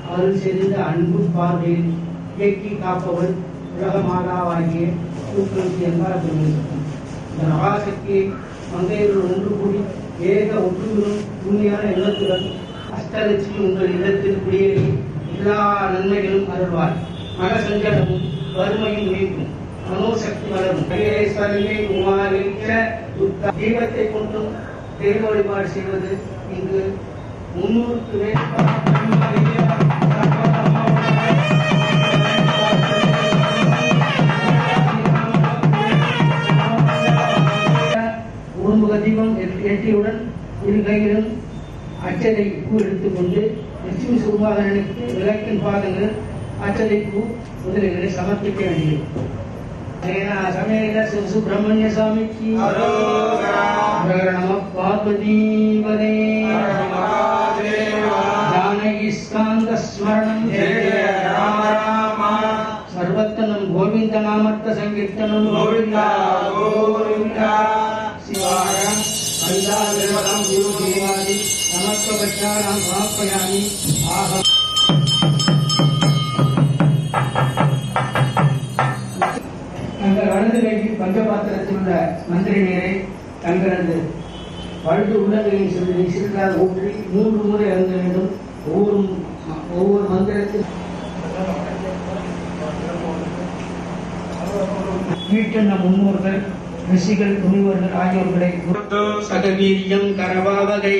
அவர்கள் செய்த அன்பு பார்வையில் இயக்கி காப்பவள் உலக மாதாவாகிய என்பார். இந்த மகாசக்தியை மங்கையர்கள் ஒன்று கூடி ஏக ஒற்றுமையும் உண்மையான எண்ணத்துடன் அஷ்டலட்சுமி உங்கள் இல்லத்தில் குடியேறி எல்லா நன்மைகளும் அருள்வார். மனசஞ்சலமும் வறுமையும் நீக்கும், மனோசக்தி வளரும். தீபத்தை கொண்டும் தெய்வ வழிபாடு செய்வது இங்கு 300க்கு உருமுக தீபம் எட்டியுடன் இரு கையிலும் அச்சதை பூ எடுத்துக்கொண்டு லட்சுமி சுகுமாரனுக்கு விளக்கின் பாதங்கள் அச்சதை பூ முதலிகளை சமர்ப்பிக்க வேண்டியது. சமேத சுப்பிரமணிய சுவாமிக்கு நம பார்வதி வதே. ஜானகி ஸ்காந்த ஸ்மரணம் சர்வத்தனம் கோவிந்த நாமர்த்த சங்கீர்த்தனம் கோவிந்தா கோவிந்தா. சிவாயம் கவிதாம் குருதேவாதி சமர்ப்பபட்சானாம் சமர்ப்பயாமி. ஆகம் தங்கள் வலது கையில் பஞ்சபாத்திரத்தில் உள்ள மந்திரி நீரை தங்களது வலது உள்ளங்கையில் சிறிதாக ஊற்றி 3 முறை இறங்க வேண்டும். ஒவ்வொரு மந்திரத்தில் வீட்டில் நம் முன்னோர்கள் ரிஷிகள் துணிவர்கள் ஆகியோர்களை சகவீரியம் கரவாவகை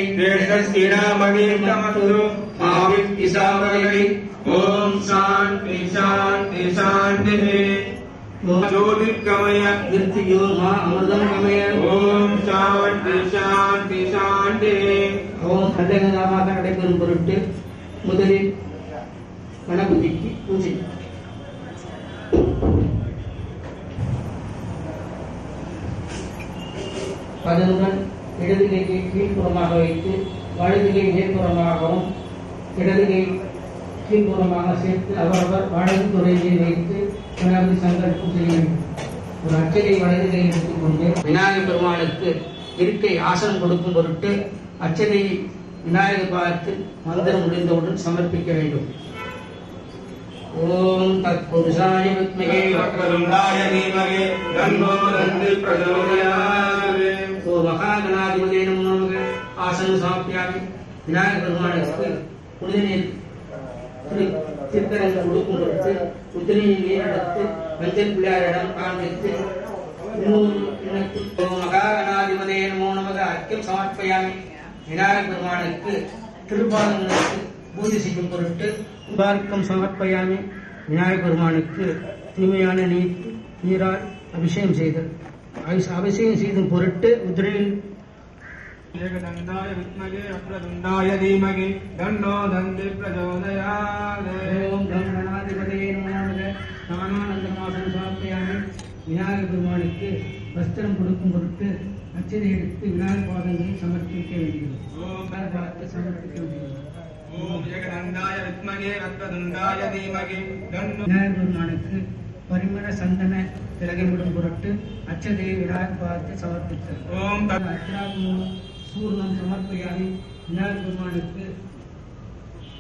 ஓம் சாந்தி சாந்தி சாந்தி. ज्योतिर्गमय मृत्यो मा अमृतं गमय. ஓம் சாந்தி சாந்தி சாந்தி. ஓம் சந்தேகமாக நடைபெறும் பொருட்டு முதலில் கணபதிக்கு பூஜை. அதனுடன் இடது கையை கீழ்ப்புறமாக வைத்து வலது கை மேற்புறமாகவும் இடது கை கீழ்ப்புறமாக சேர்த்து அவரவர் வலது துறையை வைத்து கணபதி சங்கல்பம் செய்ய வேண்டும். ஒரு அச்சதை வலது கை எடுத்துக்கொண்டு விநாயகர் பெருமானுக்கு இருக்கை ஆசனம் கொடுக்கும் பொருட்டு அச்சதை விநாயகர் பாதத்தில் மந்திரம் முடிந்தவுடன் சமர்ப்பிக்க வேண்டும். ஓம் தத்புருஷாய வித்மகே வக்ரதுண்டாய தீமஹி தன்னோ தந்தி பிரச்சோதயாத். ஓம் மகாகணாதிபதே நமோ நமக. ஆசனம் சமர்ப்பியாமி. விநாயகர் பெருமானுக்கு புனித நீர் திருக்கரங்கள் கொடுக்கும் பொருட்டு உத்திரையை நீரெடுத்து மஞ்சள் பிள்ளையாரிடம் காண்பித்து மகாகணாதிபதே நமோ நமக அர்க்கியம் சமர்ப்பயாமி. விநாயகர் பெருமானுக்கு திருப்பாதங்களுக்கு பூஜை செய்யும் பொருட்டு உபார்க்கம் சமர்ப்பயாமி. விநாயகர் பெருமானுக்கு தூய்மையான நீரால் அபிஷேகம் செய்தல். அபிஷேகம் செய்தும் பொருட்டு உதிரையில் ஏகதந்தாய வித்மகே வக்ரதுண்டாய தீமஹி தன்னோ தந்தி பிரச்சோதயாத். ஓம் கணாதிபதே நமோ நமக. ஞானானந்தமாசனம் சமர்ப்பயாமி. விநாயகர் பெருமானுக்கு வஸ்திரம் கொடுக்கும் பொருட்டு அச்சதை எடுத்து விநாயகர் பாதங்களில் சமர்ப்பிக்க வேண்டியது. ஓம் பார்த்து சமர்ப்பிக்க வேண்டியது. ஓம் ஏகதந்தாய வித்மகே வக்ரதுண்டாய தீமஹி தன்னோ. விநாயகர் பெருமானுக்கு பரிமள சந்தன திலகமிடும் பொருட்டு அச்சதையை விநாயகர் பாதத்தை சமர்ப்பித்தல். ஓம் சூர்ணம் சமர்ப்பயாமி. விநாயகர் பெருமானுக்கு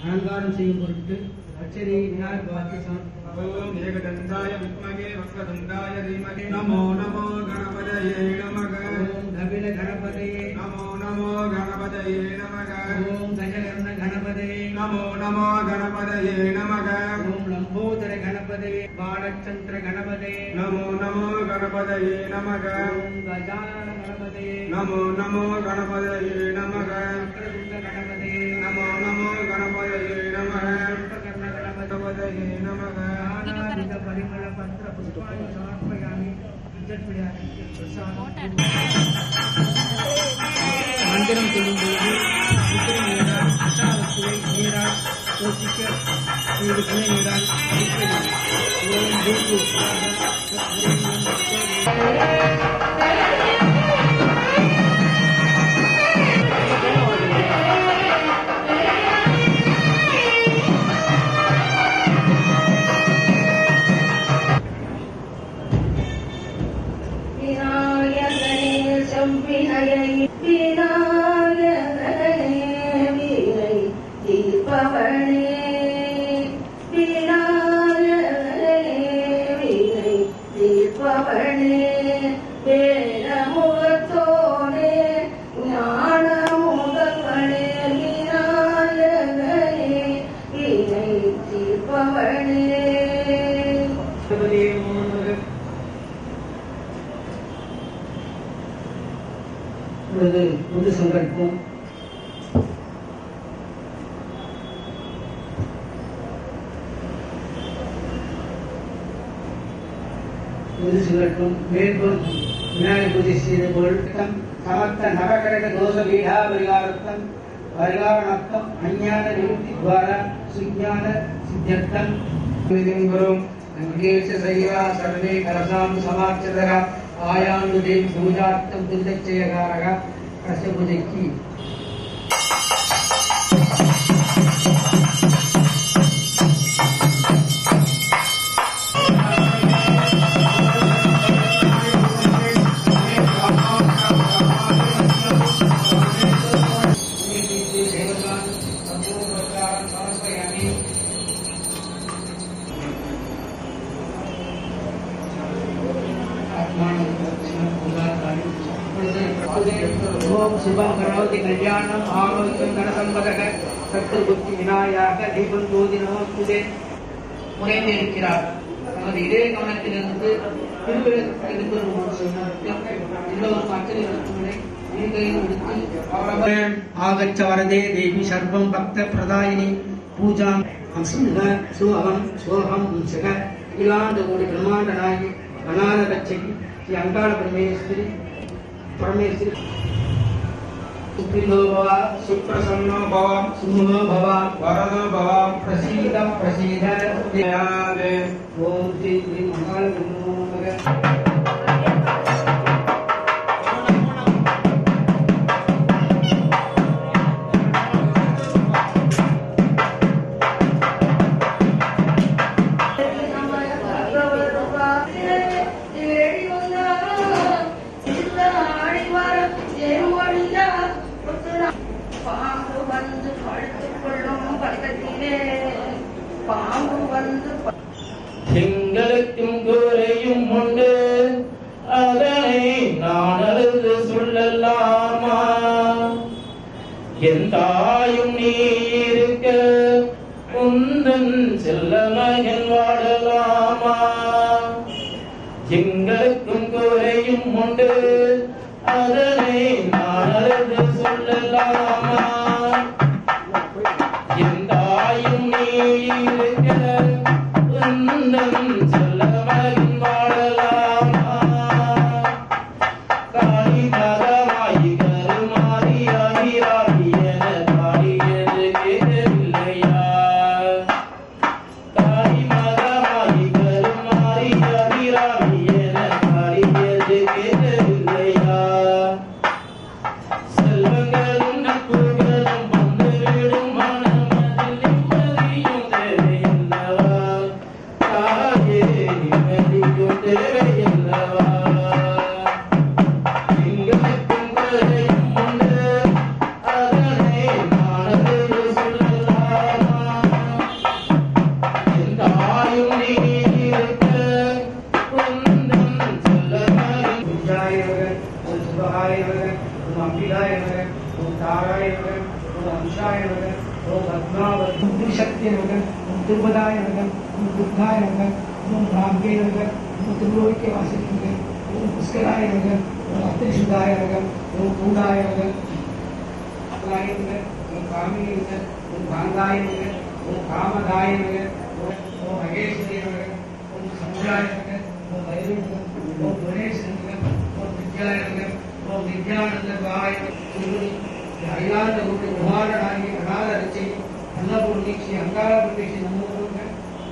அலங்காரம் செய்யும் பொருட்டு அச்சதையை விநாயகர் பாதத்தை சமர்ப்பித்தல். ஓம் ஏகதந்தாய வித்மகே வக்ரதுண்டாய தீமஹி நமோ நமோ கணபதயே நமக. ஓம் கபில கணபதயே நமோ நமோ கணபதயே நமக. ஓம் கஜகர்ண கணபதயே நமோ நமோ கணபதயே நமக. ஓம் லம்போதர கணபதயே பாலச்சந்திர கணபதயே நமோ நமோ கணபதயே நமக. ஓம் கஜானன கணபதயே நமோ நமோ கணபதயே நமக. சக்கரதுண்ட கணபதயே நமோ நமோ கணபதயே நமக. கர்ண கணபதயே நமக. ஆனாதிக பரிமள பத்ர புஷ்பாணி சமர்ப்பயாமி. மந்திரம் சொல்லும்போது நீரால் அசாவத்துவை நீரால் போஷிக்க சிறிது துணை நீரால் அடிக்கிறது. ஓம் பூர்வு விநாயகனே புது சங்கல்பம் மேற்கொள் விநாயகர் பூஜை செய்த பொருட்கள் சமர்த்த நவகரக தோஷ வீடா பரிகாரத்தம் பரிகாரணத்தம் அஞ்ஞான நிவர்த்தி துவாரா சுஞான சித்தர்த்தம் குரும் அங்கேஷ சைவா சர்வே கரசாம் சமாச்சதக ஆயாண்டு தேவி பூஜார்த்தம் துர்தச்சயகாரக கஷ்ட பூஜைக்கு शुभम करोति कल्याणम आरोग्यम धनसंपदः சத்ருபுத்தி விநாயக தீபம் ஜோதி நமஸ்துதே முனைந்திருக்கிறார். நமது இதே கவனத்திலிருந்து ஆகச்ச வரதே தேவி சர்வம் பக்த பிரதாயினி பூஜாம் சோகம் சோகம் சக அகிலாண்ட கோடி பிரம்மாண்ட நாயகி அநாத கச்சகி ஸ்ரீ அங்காள பரமேஸ்வரி सुखिनो भव सुप्रसन्नो भव सुमुखो भव वरदो भव प्रसीद प्रसीद ओम श्री श्री मंगल எங்களுக்கும் குறையும் உண்டு அதனை நான் அழுது சொல்லலாமா என் தாயும் நீ இருக்க உந்தன் செல்ல மகன் வாழலாமா எங்களுக்கும் குறையும் உண்டு அதனை நான் அழுது சொல்லலாமா என் தாயும் நீ இருக்க உந்தன் செல்ல மகன் வாழலாமா காளி மகமாயி கருமாறி அகிராமி என பாடியது கேட்கவில்லையா காளி மகமாயி கருமாறி அகிராமி என பாடியது கேட்கவில்லையா செல்வங்களும் நட்புகளும் வந்துவிடும் மனமதில் நிம்மதியும் தேவையல்லவா தாயே நிம்மதியும் தேவையல்லவா எங்களுக்கும் குறையும் உண்டு அதனை நானது சொல்லலாமா என் தாயும் நீ இருக்க உந்தன் செல்ல மகன் சுபகாய ஓம் அம்பிகாய ஓம் தாராய ஓம் அம்சாய ஓம் பத்மாவதி ஓம் சக்திய ஓம் துர்பதாய ஓம் துர்காய ஓம் பிராம்பிய ஓம் திருலோகிய வாசிக்க ஓம் புஷ்கராய ஓம் அத்திரிசுதாய ஓம் பூடாய ஓம் காமினி ஓம் காந்தாய ஓம் காமதாய ஓம் மகேஸ்வரிய ஓம் சமுதாய ஓம் வைரவ ஓம் குணேஷ் ஓம் வித்யாய ஓம் வித்யானந்தகாய அகிலாண்ட கோடி பிரம்மாண்டனாகி அநாத ரச்சை அன்னபூர்ணி ஸ்ரீ அங்காள பரமேஸ்வரி நமோக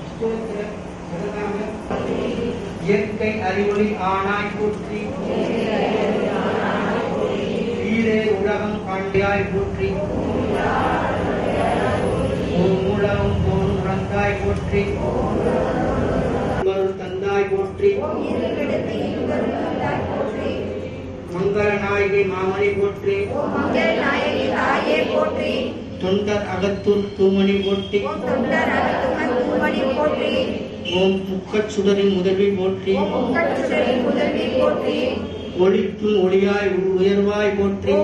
ஸ்தோத்திர சரணாக இயற்கை அறிவொளி ஆனாய் போற்றி ஈரே உலகம் காண்டியாய் போற்றி ஓம் உலகம் போன் உணர்ந்தாய் போற்றி தந்தாய் போற்றி मंगल नायकी मामणि पोट्री मंगल नायकी ताये पोट्री தொண்டர் அகத்தூர் தூமணி போற்றி ஓம் முக்கட் சுடரின் முதல்வி போற்றி ஒளிக்கும் ஒளியாய் உயர்வாய் போற்றி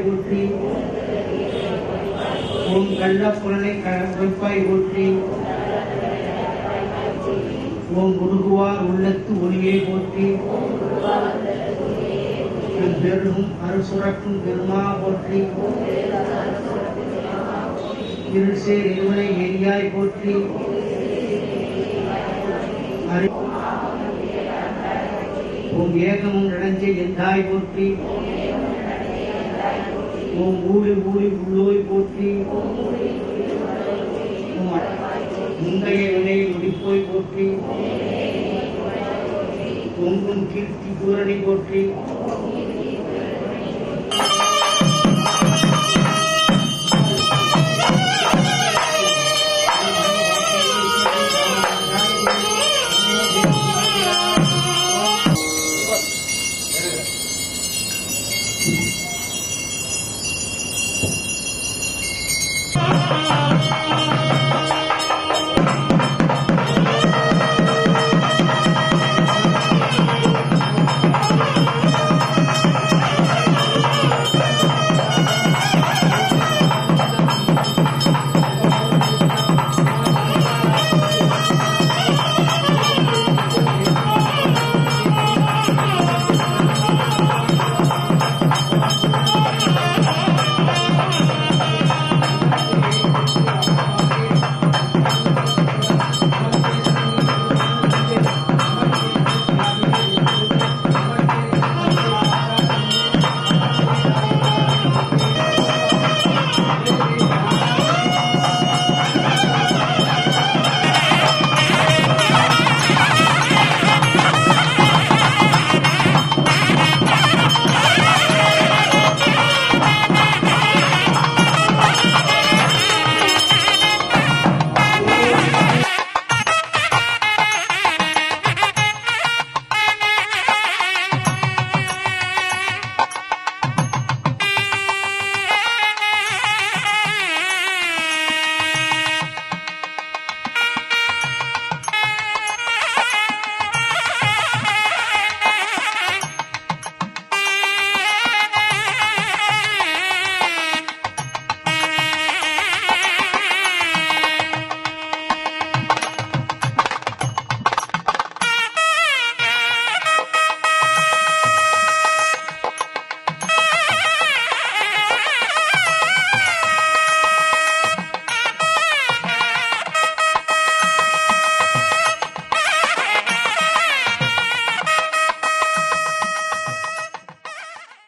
போற்றி ஓம் கள்ளப்புலனை கழப்பாய் போற்றி. ஓம் உருகுவார் உள்ளத்து ஒளியை போற்றி. பெரும் அருசுரக்கும் பெருமா போற்றி. இருசேர் இருவனை எரியாய் போற்றி. ஓம் ஏகமும் நடஞ்சை எந்தாய் போற்றி. ஓம் ஊழி ஊழி உள்ளோய் போற்றி. முந்தைய வினையை முடிப்போய் போற்றி. பொங்கும் கீர்த்தி பூரணி போற்றி.